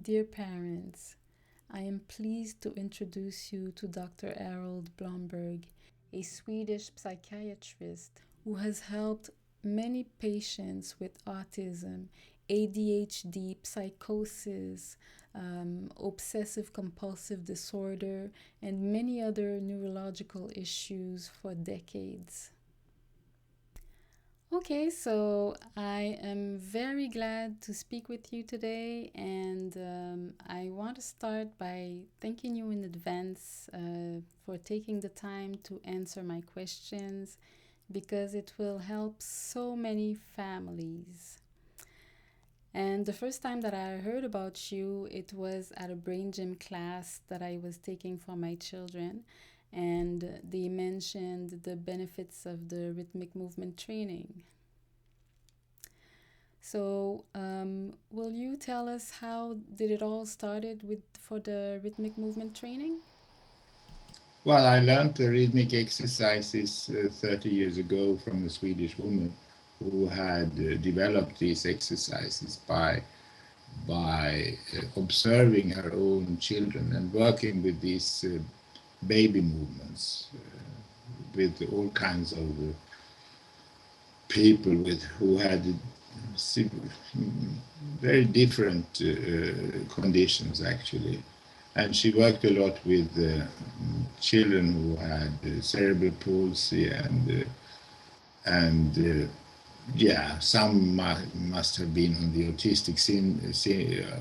Dear parents, I am pleased to introduce you to Dr. Harold Blomberg, a Swedish psychiatrist who has helped many patients with autism, ADHD, psychosis, obsessive compulsive disorder, and many other neurological issues for decades. Okay, so I am very glad to speak with you today, and I want to start by thanking you in advance for taking the time to answer my questions because it will help so many families. And the first time that I heard about you, it was at a brain gym class that I was taking for my children, and they mentioned the benefits of the rhythmic movement training. So, will you tell us how did it all started with for the rhythmic movement training? Well, I learned the rhythmic exercises 30 years ago from a Swedish woman who had developed these exercises by observing her own children and working with these baby movements with all kinds of people with who had very different conditions actually. And she worked a lot with children who had cerebral palsy and yeah, some must have been on the autistic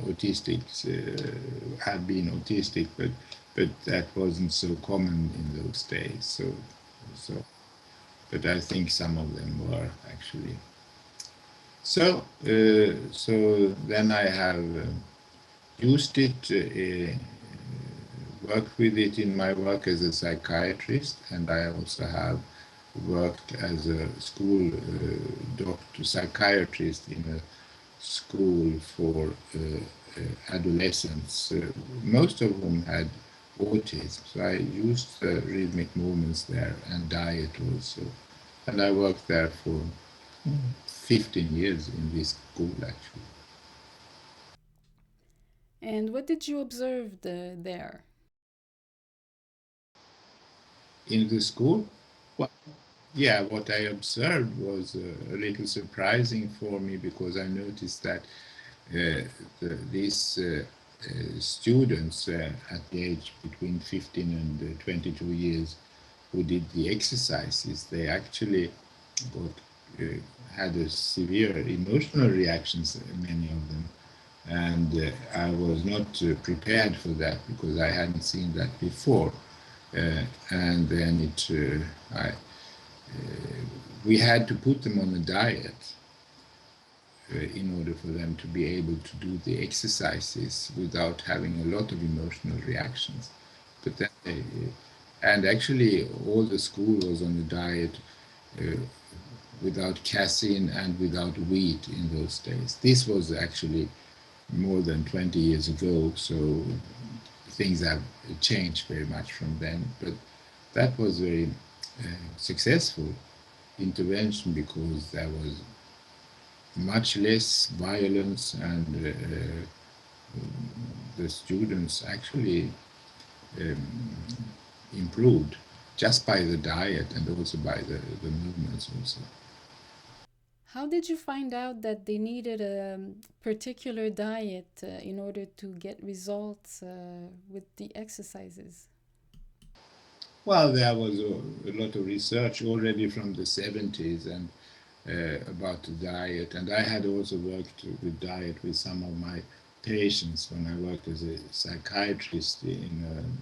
autistics have been autistic, but that wasn't so common in those days. So, but I think some of them were actually. So then I have used it, worked with it in my work as a psychiatrist, and I also have worked as a school doctor, psychiatrist in a school for adolescents, most of whom had autism. So I used rhythmic movements there and diet also. And I worked there for 15 years in this school actually. And what did you observe there? In the school, well, yeah, what I observed was a little surprising for me because I noticed that these students at the age between 15 and 22 years who did the exercises, they actually got, had a severe emotional reactions, many of them. And I was not prepared for that because I hadn't seen that before. And then we had to put them on a diet in order for them to be able to do the exercises without having a lot of emotional reactions. But then and actually all the school was on a diet uh, without casein and without wheat in those days. This was actually more than 20 years ago, so things have changed very much from then. But that was very successful intervention because there was much less violence and the students actually um, improved just by the diet and also by the movements also. How did you find out that they needed a particular diet in order to get results with the exercises? Well, there was a lot of research already from the 70s and about the diet, and I had also worked with diet with some of my patients when I worked as a psychiatrist in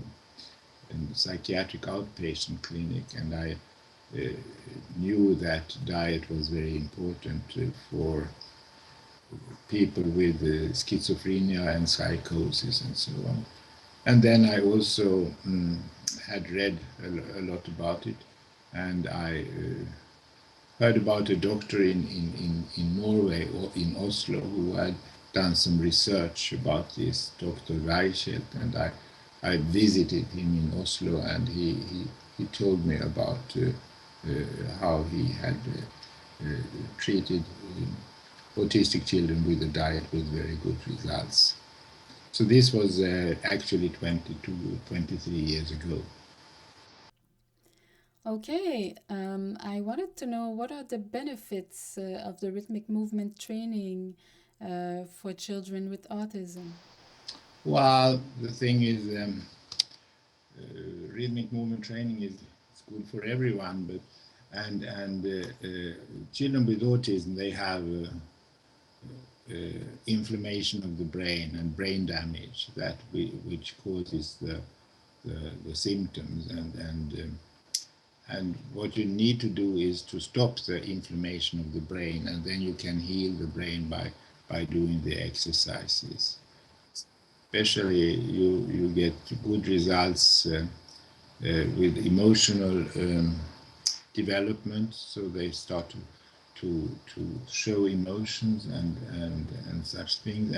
psychiatric outpatient clinic, and I uh, knew that diet was very important for people with schizophrenia and psychosis and so on. And then I also had read a lot about it, and I heard about a doctor in Norway or in Oslo who had done some research about this, Dr. Reichelt, and I visited him in Oslo, and he told me about how he had treated autistic children with a diet with very good results. So this was actually 22, 23 years ago. Okay, I wanted to know what are the benefits of the rhythmic movement training for children with autism? Well, the thing is, rhythmic movement training is good for everyone, but children with autism, they have inflammation of the brain and brain damage which causes the symptoms, and what you need to do is to stop the inflammation of the brain, and then you can heal the brain by doing the exercises. Especially you get good results with emotional development, so they start to show emotions and such things,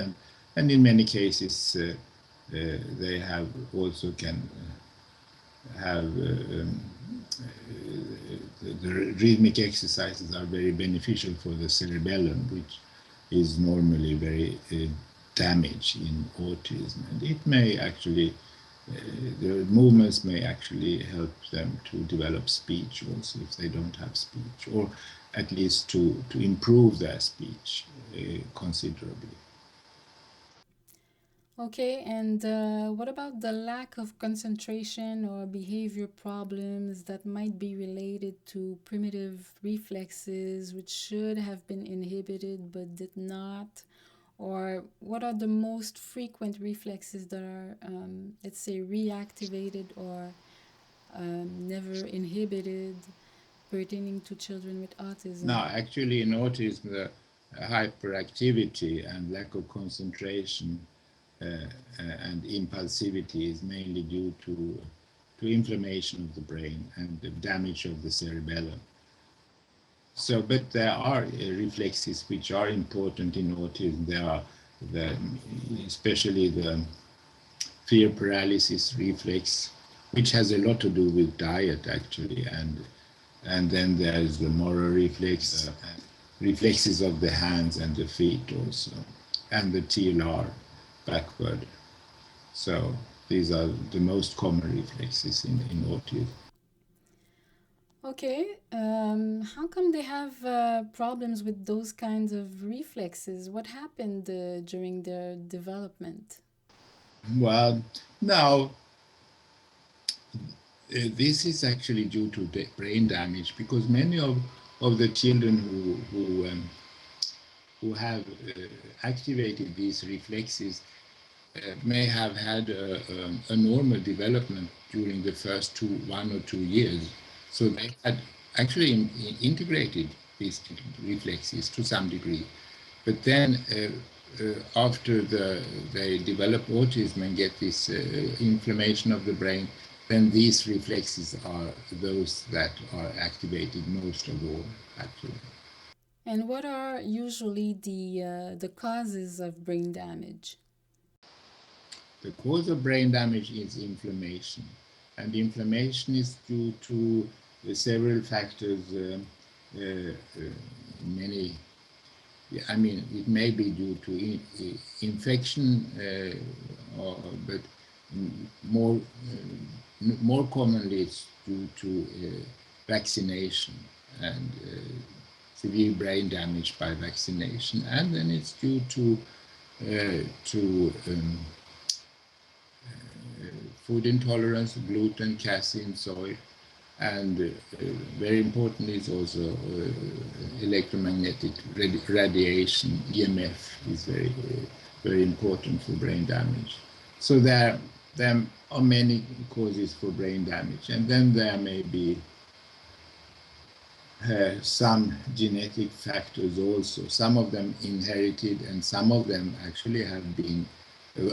and in many cases they have also can have the rhythmic exercises are very beneficial for the cerebellum, which is normally very damaged in autism, and it may actually the movements may actually help them to develop speech also if they don't have speech, or at least to improve their speech considerably. Okay, and what about the lack of concentration or behavior problems that might be related to primitive reflexes which should have been inhibited but did not? Or what are the most frequent reflexes that are, let's say, reactivated or never inhibited pertaining to children with autism? Now, actually, in autism, the hyperactivity and lack of concentration and impulsivity is mainly due to inflammation of the brain and the damage of the cerebellum. So, but there are reflexes which are important in autism. There are especially the fear paralysis reflex, which has a lot to do with diet actually, and then there's the motor reflex, reflexes of the hands and the feet also, and the TLR backward. So these are the most common reflexes in autism. Okay, how come they have problems with those kinds of reflexes? What happened during their development? Well, now this is actually due to the brain damage, because many of the children who have activated these reflexes may have had a normal development during the first 1 or 2 years. So they had actually integrated these reflexes to some degree. But then after they develop autism and get this inflammation of the brain, then these reflexes are those that are activated most of all, actually. And what are usually the causes of brain damage? The cause of brain damage is inflammation, and inflammation is due to several factors. Many, I mean, it may be due to infection, but more more commonly it's due to vaccination and severe brain damage by vaccination, and then it's due to food intolerance, gluten, casein, soy, and very important is also electromagnetic radiation. EMF is very important for brain damage. So there are many causes for brain damage, and then there may be some genetic factors also. Some of them inherited, and some of them actually have been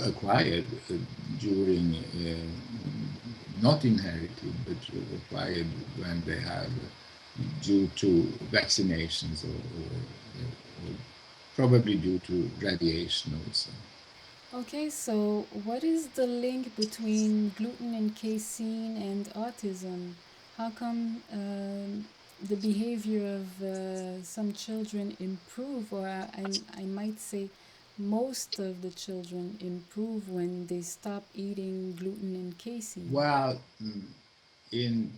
acquired during, not inherited, but acquired when they have, due to vaccinations or probably due to radiation also. Okay, so what is the link between gluten and casein and autism? How come the behavior of some children improve, or I might say most of the children improve when they stop eating gluten and casein? Well, in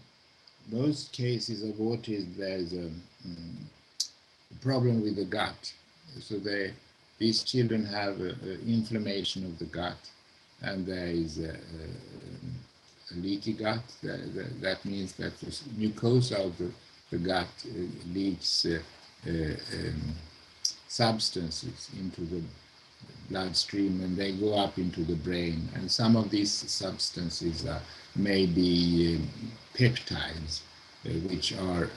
most cases of autism, there's a problem with the gut. So these children have inflammation of the gut, and there is a leaky gut. That means that the mucosa of the gut leaks substances into the bloodstream, and they go up into the brain. And some of these substances may be peptides, which are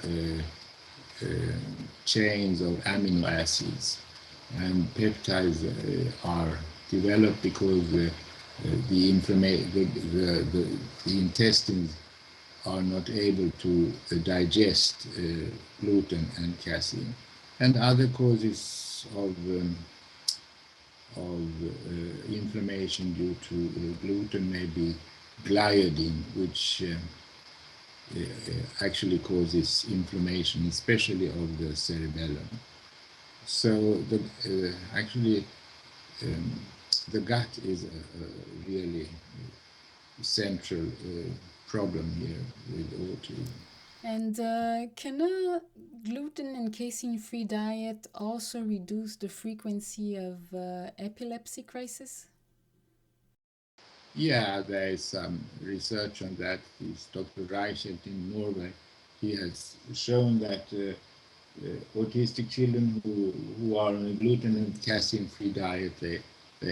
chains of amino acids. And peptides are developed because the intestines are not able to digest gluten and casein. And other causes of inflammation due to gluten may be gliadin, which actually causes inflammation, especially of the cerebellum. So actually the gut is a really central problem here with autism. And can a gluten and casein free diet also reduce the frequency of epilepsy crisis? Yeah, there is some research on that. It's Dr. Reichelt in Norway. He has shown that autistic children who are on a gluten and casein-free diet, they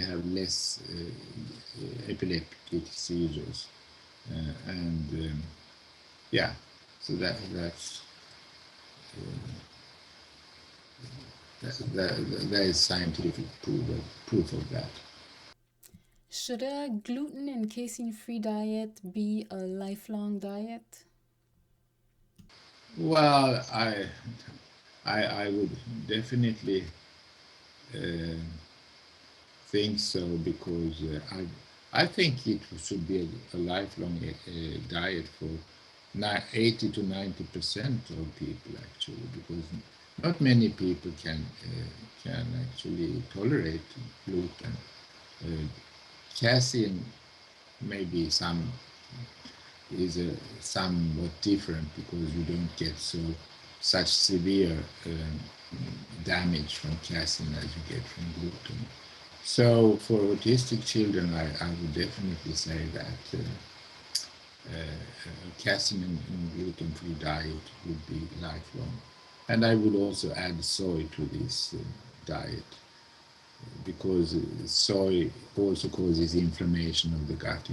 have less epileptic seizures. Yeah, so that's there is scientific proof of that. Should a gluten and casein free diet be a lifelong diet? Well, I would definitely think so, because I think it should be a lifelong diet for 80 to 90% of people, actually, because not many people can actually tolerate gluten. Casein maybe is somewhat different, because you don't get such severe damage from casein as you get from gluten. So for autistic children, I would definitely say that casein and gluten-free diet would be lifelong. And I would also add soy to this diet, because soy also causes inflammation of the gut,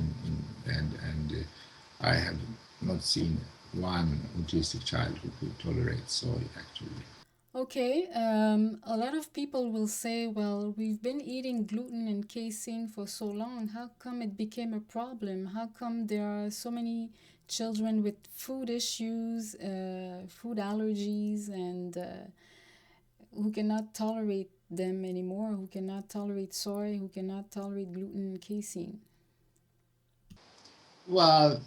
and I have not seen one autistic child who could tolerate soy, actually. Okay, a lot of people will say, well, we've been eating gluten and casein for so long. How come it became a problem? How come there are so many children with food issues, food allergies, and who cannot tolerate them anymore, who cannot tolerate soy, who cannot tolerate gluten and casein? Well,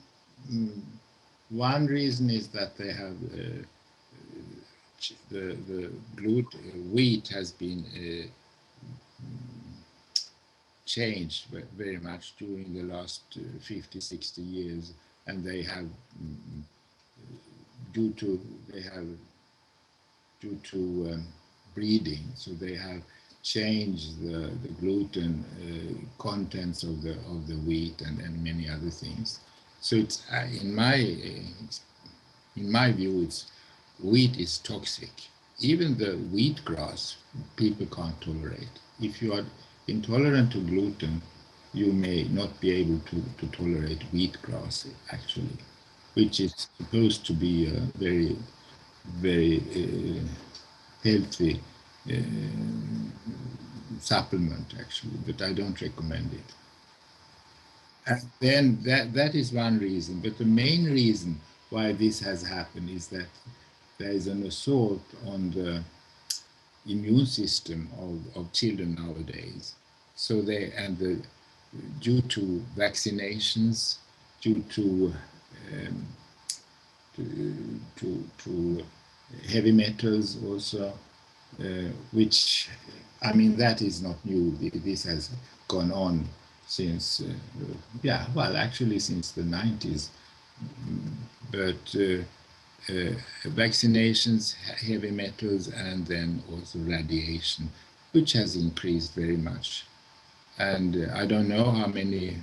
one reason is that they have the wheat has been changed very much during the last 50, 60 years, and they have due to breeding, so they have changed the gluten contents of the wheat and many other things. So it's in my view, wheat is toxic. Even the wheatgrass people can't tolerate. If you are intolerant to gluten, you may not be able to tolerate wheatgrass, actually, which is supposed to be a very, very healthy supplement, actually, but I don't recommend it. And then that is one reason, but the main reason why this has happened is that there is an assault on the immune system of children nowadays. So due to vaccinations, due to heavy metals also, which I mean, that is not new. This has gone on since, actually since the 90s. But vaccinations, heavy metals, and then also radiation, which has increased very much. And I don't know how many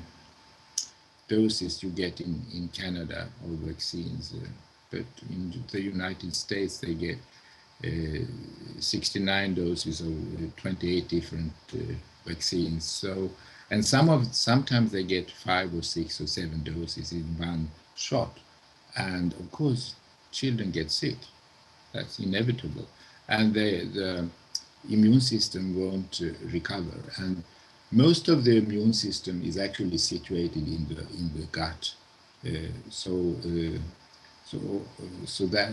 doses you get in Canada of vaccines, but in the United States they get 69 doses of 28 different vaccines. So, and sometimes they get 5 or 6 or 7 doses in one shot. And of course, children get sick. That's inevitable. And the immune system won't recover. And most of the immune system is actually situated in the gut. So that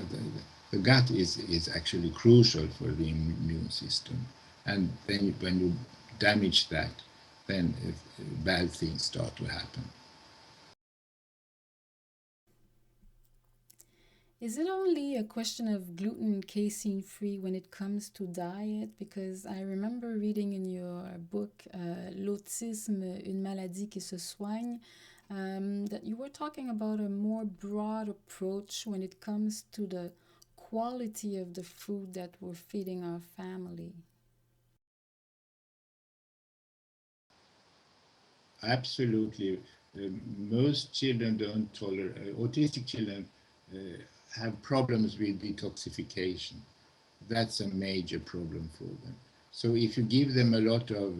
the gut is actually crucial for the immune system. And then when you damage that, then bad things start to happen. Is it only a question of gluten and casein free when it comes to diet? Because I remember reading in your book, L'Autisme, une maladie qui se soigne, that you were talking about a more broad approach when it comes to the quality of the food that we're feeding our family. Absolutely. Most children don't tolerate, autistic children have problems with detoxification. That's a major problem for them. So if you give them a lot of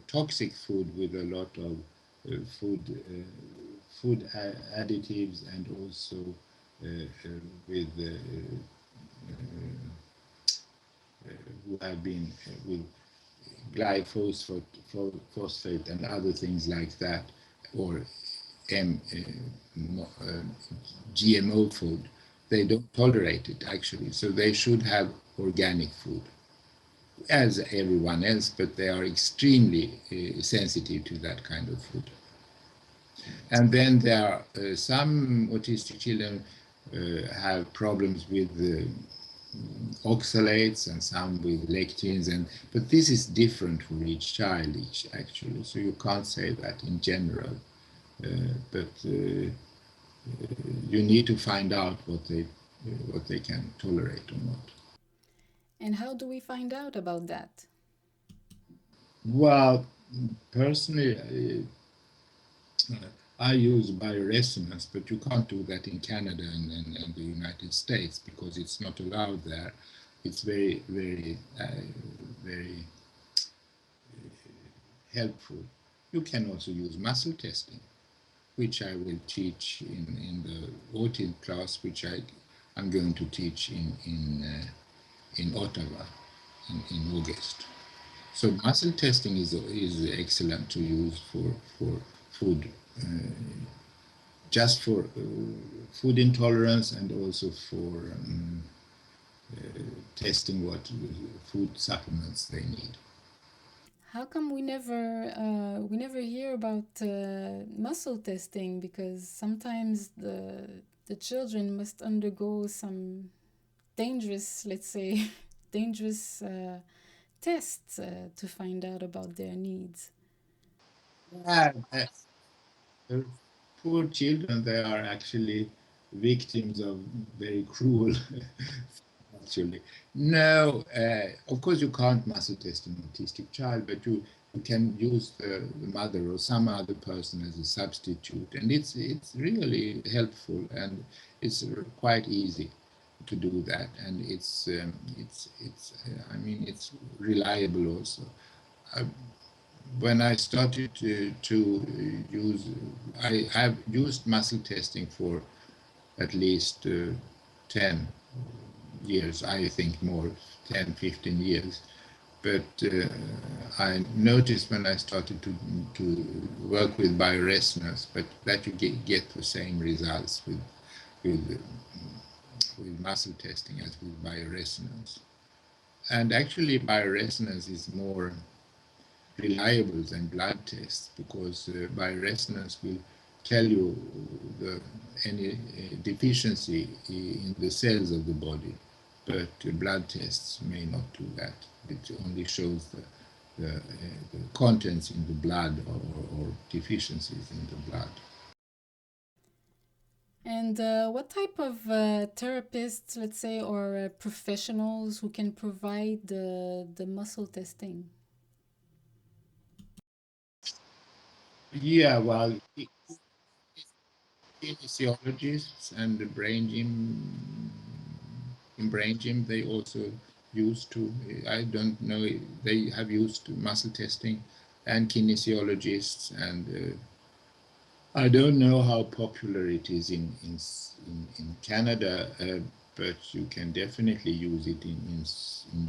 toxic food with a lot of food additives, and also with who have been with glyphosate and other things like that, or GMO food, they don't tolerate it actually. So they should have organic food as everyone else, but they are extremely sensitive to that kind of food. And then there are some autistic children have problems with oxalates, and some with lectins, but this is different for each child actually, so you can't say that in general, but you need to find out what they can tolerate or not. And how do we find out about that? Well, personally, I use bioresonance, but you can't do that in Canada and the United States because it's not allowed there. It's very, very, very helpful. You can also use muscle testing, which I will teach in the autism class, which I'm going to teach in Ottawa in August. So muscle testing is excellent to use for food, just for food intolerance, and also for testing what food supplements they need. How come we never hear about muscle testing? Because sometimes the children must undergo some dangerous, let's say, dangerous tests to find out about their needs. Yeah, poor children, they are actually victims of very cruel actually. No, of course you can't muscle test an autistic child, but you can use the mother or some other person as a substitute, and it's really helpful, and it's quite easy to do that, and it's I mean, it's reliable also. When I started to use, I have used muscle testing for at least 10 years, I think more, 10, 15 years. But I noticed when I started to work with bioresonance, but that you get the same results with, with muscle testing as with bioresonance. And actually bioresonance is more reliable than blood tests, because bioresonance will tell you any deficiency in the cells of the body, but blood tests may not do that. It only shows the contents in the blood or deficiencies in the blood. And what type of therapists, let's say, or professionals who can provide the muscle testing? Yeah, well, kinesiologists and the brain gym in brain gym they also used to, I don't know, they have used muscle testing and kinesiologists, and I don't know how popular it is in Canada, but you can definitely use it in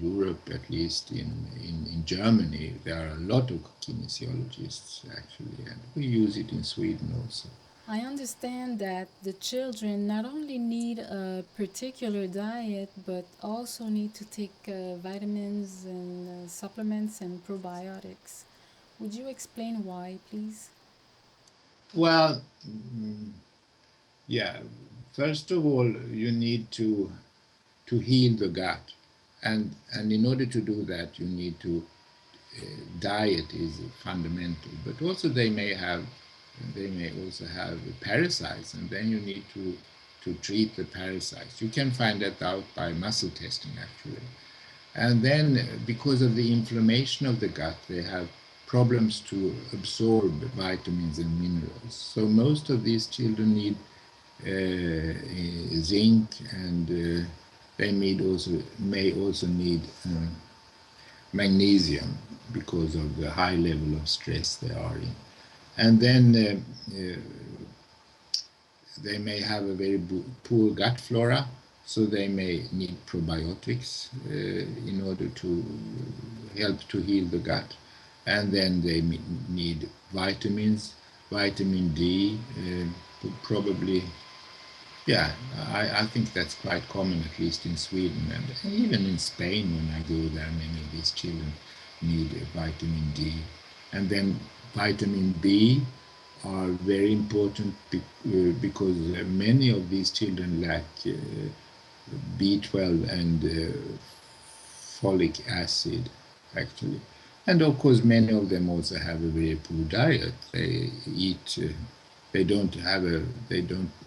Europe, at least in Germany. There are a lot of kinesiologists actually, and we use it in Sweden also. I understand that the children not only need a particular diet, but also need to take vitamins and supplements and probiotics. Would you explain why, please? Well, yeah. First of all, you need to heal the gut, and in order to do that, you need to diet is fundamental. But also they may also have parasites, and then you need to treat the parasites. You can find that out by muscle testing actually. And then because of the inflammation of the gut, they have problems to absorb vitamins and minerals. So most of these children need zinc, and they may also need magnesium because of the high level of stress they are in. And then they may have a very poor gut flora, so they may need probiotics in order to help to heal the gut. And then they need vitamins, vitamin D, probably. Yeah, I think that's quite common, at least in Sweden, and even in Spain. When I go there, many of these children need vitamin D. And then vitamin B are very important because many of these children lack B12 and folic acid, actually. And of course, many of them also have a very poor diet. They eat, they don't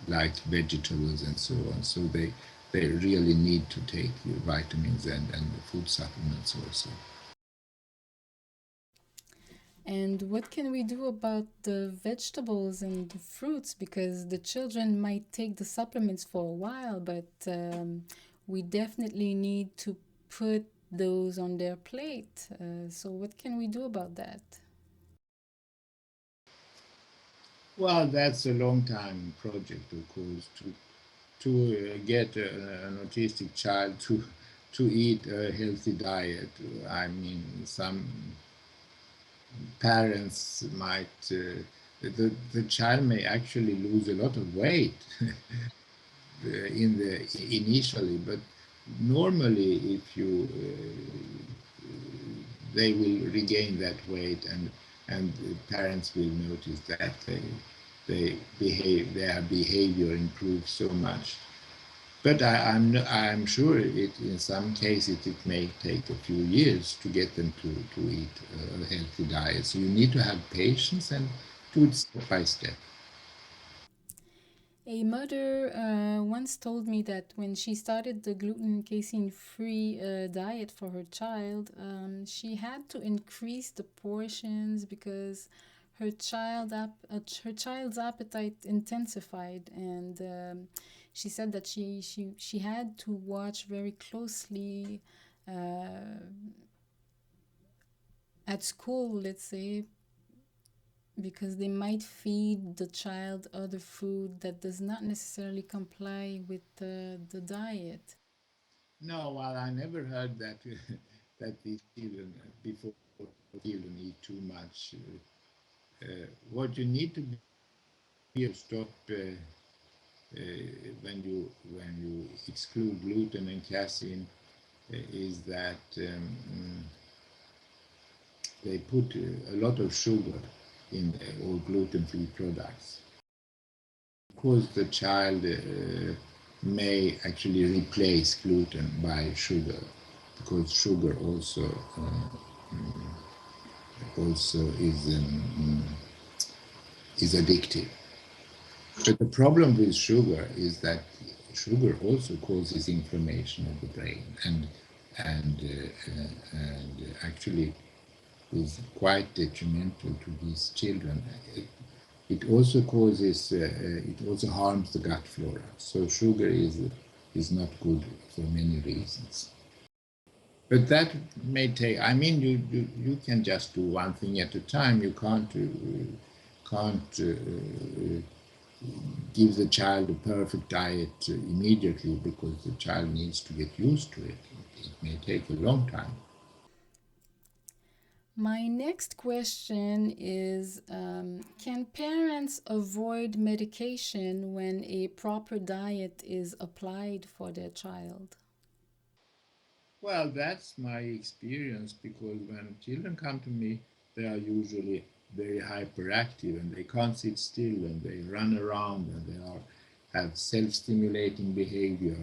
like vegetables and so on. So they really need to take vitamins and food supplements also. And what can we do about the vegetables and the fruits? Because the children might take the supplements for a while, but we definitely need to put those on their plate. So, what can we do about that? Well, that's a long time project, of course, to get an autistic child to eat a healthy diet. I mean, some parents might the child may actually lose a lot of weight in the initially, but normally if you they will regain that weight, and parents will notice that their behavior improves so much. But I'm sure in some cases it may take a few years to get them to eat a healthy diet. So you need to have patience and do it step by step. A mother once told me that when she started the gluten casein free diet for her child, she had to increase the portions because her child's appetite intensified, and she said that she had to watch very closely uh, at school, let's say, because they might feed the child other food that does not necessarily comply with the diet. No, well, I never heard that that these children before children eat too much. What you need to do is stop when you exclude gluten and casein is that they put a lot of sugar in all gluten-free products. Of course, the child may actually replace gluten by sugar, because sugar also is addictive. But the problem with sugar is that sugar also causes inflammation of the brain, and actually is quite detrimental to these children. It also causes, it also harms the gut flora. So sugar is not good for many reasons. But that may take, I mean, you can just do one thing at a time. You can't give the child a perfect diet immediately, because the child needs to get used to it. It may take a long time. My next question is, can parents avoid medication when a proper diet is applied for their child? Well, that's my experience, because when children come to me, they are usually very hyperactive and they can't sit still and they run around and they have self-stimulating behavior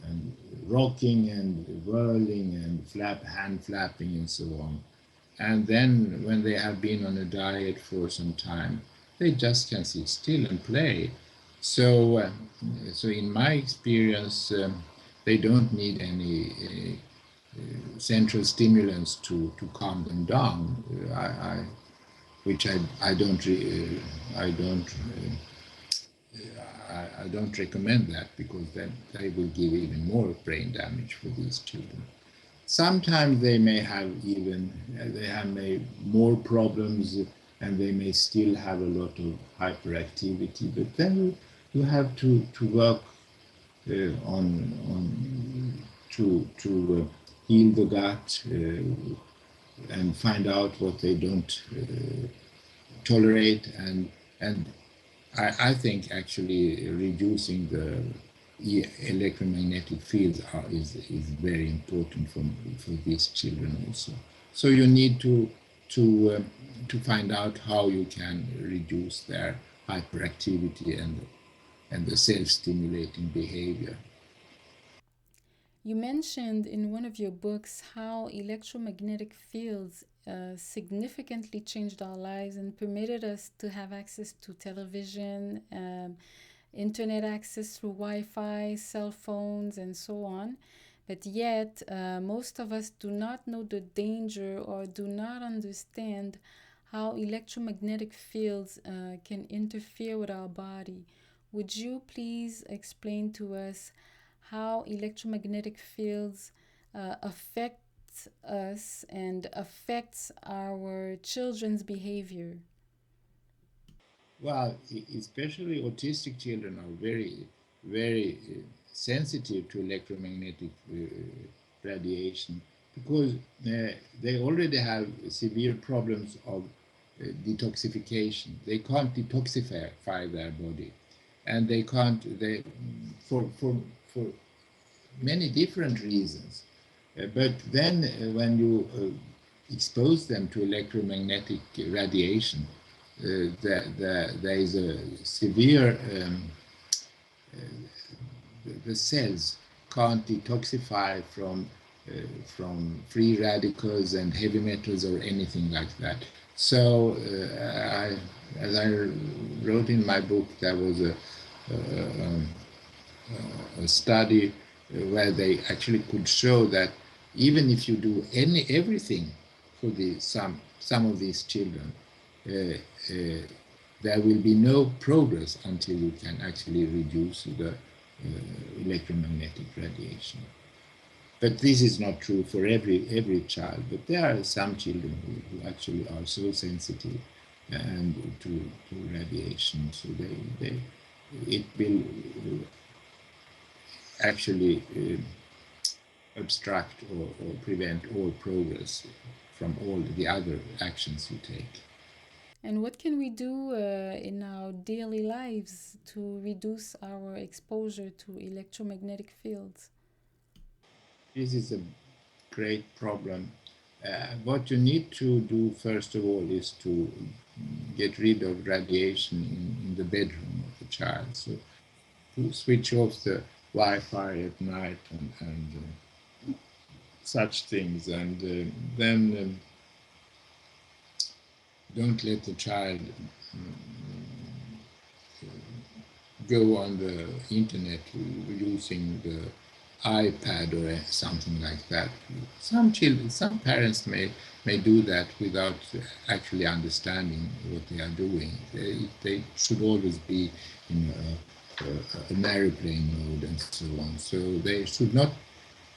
and rocking and whirling and hand flapping and so on. And then when they have been on a diet for some time, they just can sit still and play. So, so in my experience, they don't need any central stimulants to calm them down. I don't recommend that, because then they will give even more brain damage for these children. Sometimes they may have more problems, and they may still have a lot of hyperactivity. But then you have to work to heal the gut and find out what they don't tolerate, and I think actually reducing the electromagnetic fields is very important for these children also. So you need to find out how you can reduce their hyperactivity and the self-stimulating behavior. You mentioned in one of your books how electromagnetic fields significantly changed our lives and permitted us to have access to television, internet access through Wi-Fi, cell phones, and so on. But yet, most of us do not know the danger or do not understand how electromagnetic fields can interfere with our body. Would you please explain to us how electromagnetic fields affect us and affects our children's behavior? Well, especially autistic children are very sensitive to electromagnetic radiation, because they already have severe problems of detoxification. They can't detoxify their body, and they can't, for many different reasons. But then when you expose them to electromagnetic radiation, there is a severe, the cells can't detoxify from free radicals and heavy metals or anything like that. So as I wrote in my book, there was a study where they actually could show that even if you do everything for some of these children, there will be no progress until you can actually reduce the electromagnetic radiation. But this is not true for every child. But there are some children who actually are so sensitive and to radiation, so it will actually obstruct or prevent all progress from all the other actions you take. And what can we do in our daily lives to reduce our exposure to electromagnetic fields? This is a great problem. What you need to do, first of all, is to get rid of radiation in the bedroom of the child. So to switch off the Wi-Fi at night and such things, and then don't let the child go on the internet using the iPad or something like that. Some parents may do that without actually understanding what they are doing. They should always be in an airplane mode and so on. So they should not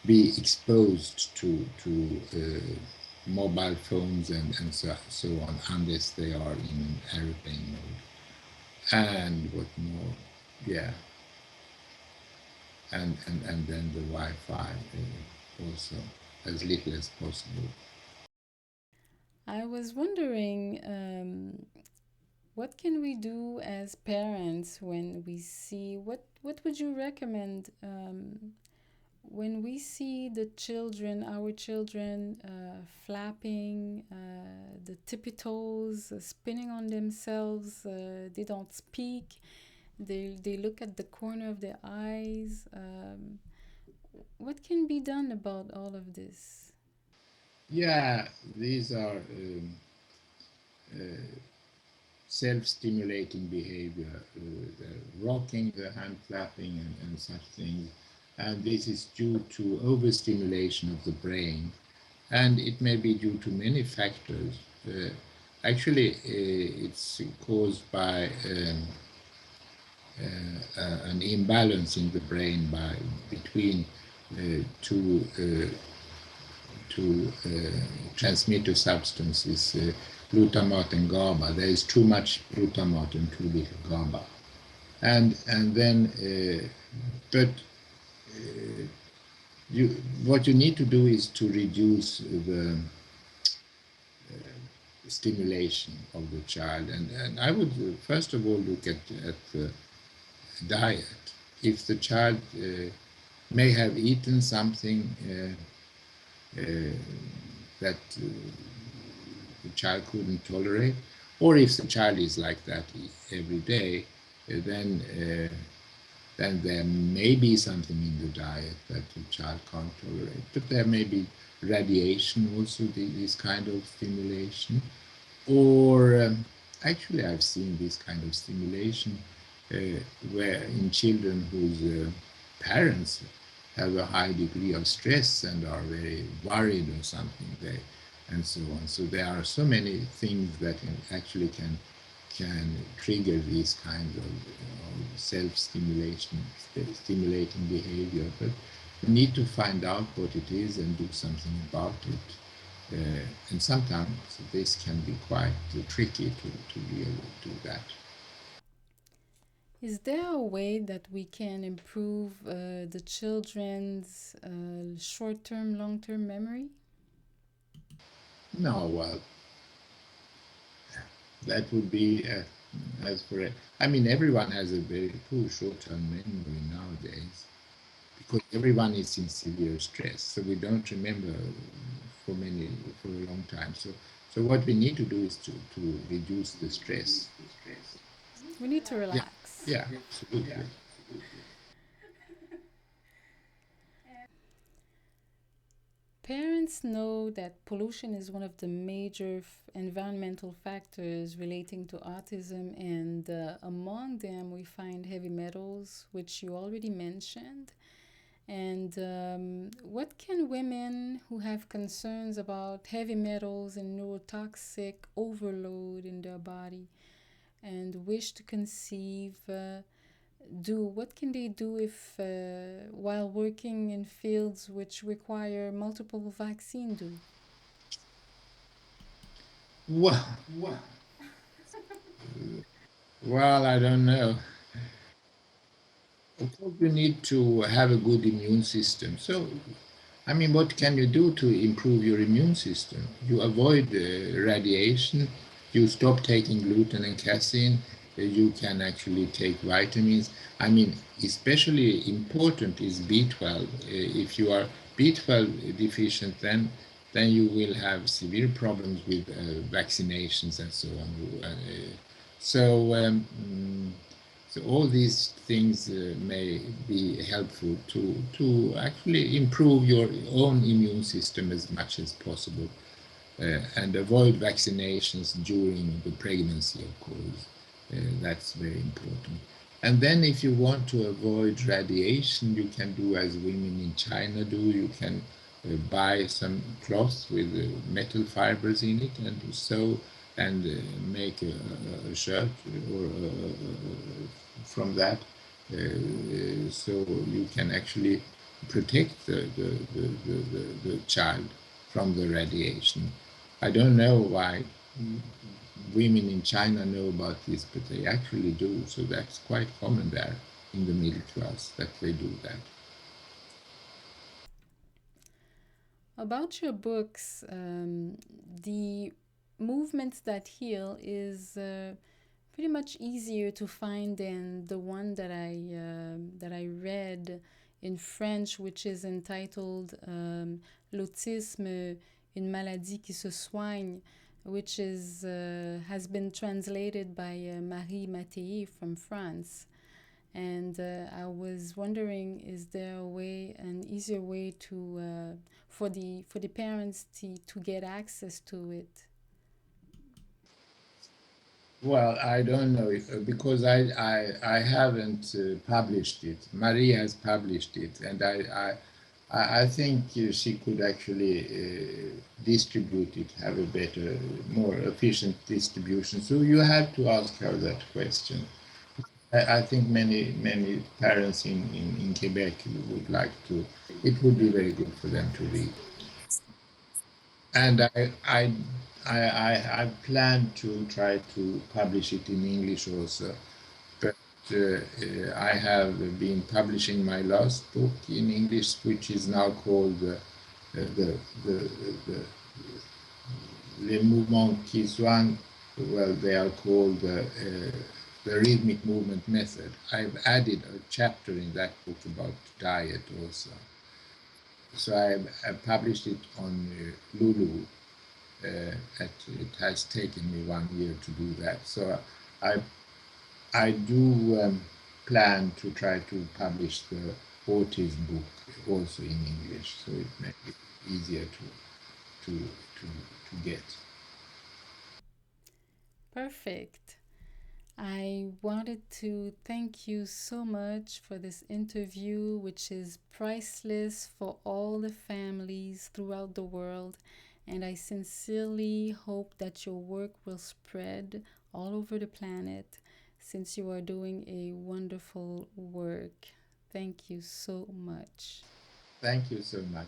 be exposed to mobile phones and so on unless they are in an airplane mode. And what more? Yeah. And then the Wi-Fi also as little as possible. I was wondering, what can we do as parents when we see what would you recommend when we see the children, our children, flapping, the tippy toes, spinning on themselves, they don't speak, they look at the corner of their eyes. What can be done about all of this? Yeah, these are self-stimulating behavior, the rocking, the hand flapping, and such things. And this is due to overstimulation of the brain. And it may be due to many factors. Actually, it's caused by an imbalance in the brain between two transmitter substances, glutamate and GABA. There is too much glutamate and too little GABA, and then but what you need to do is to reduce the stimulation of the child, and I would first of all look at the diet. If the child may have eaten something that the child couldn't tolerate, or if the child is like that every day, then there may be something in the diet that the child can't tolerate. But there may be radiation also, this kind of stimulation. Or actually I've seen this kind of stimulation where in children whose parents have a high degree of stress and are very worried or something, and so on. So there are so many things that actually can trigger these kinds of self-stimulation, stimulating behavior. But we need to find out what it is and do something about it. And sometimes this can be quite tricky to really do that. Is there a way that we can improve the children's short-term, long-term memory? No, well, that would be as for it. I mean, everyone has a very poor short-term memory nowadays because everyone is in severe stress, so we don't remember for a long time. So what we need to do is to reduce the stress. We need to Yeah, relax. yeah, absolutely. Parents know that pollution is one of the major environmental factors relating to autism, and among them, we find heavy metals, which you already mentioned. And what can women who have concerns about heavy metals and neurotoxic overload in their body and wish to conceive do? What can they do if, while working in fields which require multiple vaccines, do? Well, well, I don't know. Of course, you need to have a good immune system. So, I mean, what can you do to improve your immune system? You avoid radiation, you stop taking gluten and casein, you can actually take vitamins. I mean, especially important is B12. If you are B12 deficient, then you will have severe problems with vaccinations and so on. So So all these things may be helpful to actually improve your own immune system as much as possible, and avoid vaccinations during the pregnancy, of course. That's very important. And then if you want to avoid radiation, you can do as women in China do. You can buy some cloth with metal fibers in it and sew and make a shirt or from that. So you can actually protect the child from the radiation. I don't know why women in China know about this, but they actually do. So that's quite common there in the middle class that they do that. About your books, the Movements That Heal is pretty much easier to find than the one that I read in French, which is entitled L'Autisme, une maladie qui se soigne, which is has been translated by Marie Mattei from France. And I was wondering, is there a way, an easier way to for the parents to get access to it? Well, I don't know because I haven't published it. Marie has published it, and I think she could actually distribute it, have a better, more efficient distribution. So you have to ask her that question. I think many parents in Quebec would like to. It would be very good for them to read. And I plan to try to publish it in English also, but I have been publishing my last book in English, which is now called the, the Les Mouvements qui soignent. Well, they are called the Rhythmic movement method. I've added a chapter in that book about diet also. So I published it on Lulu. It has taken me 1 year to do that. So I I do plan to try to publish the Autism book also in English, so it may be easier to get. Perfect. I wanted to thank you so much for this interview, which is priceless for all the families throughout the world. And I sincerely hope that your work will spread all over the planet since you are doing a wonderful work. Thank you so much. Thank you so much.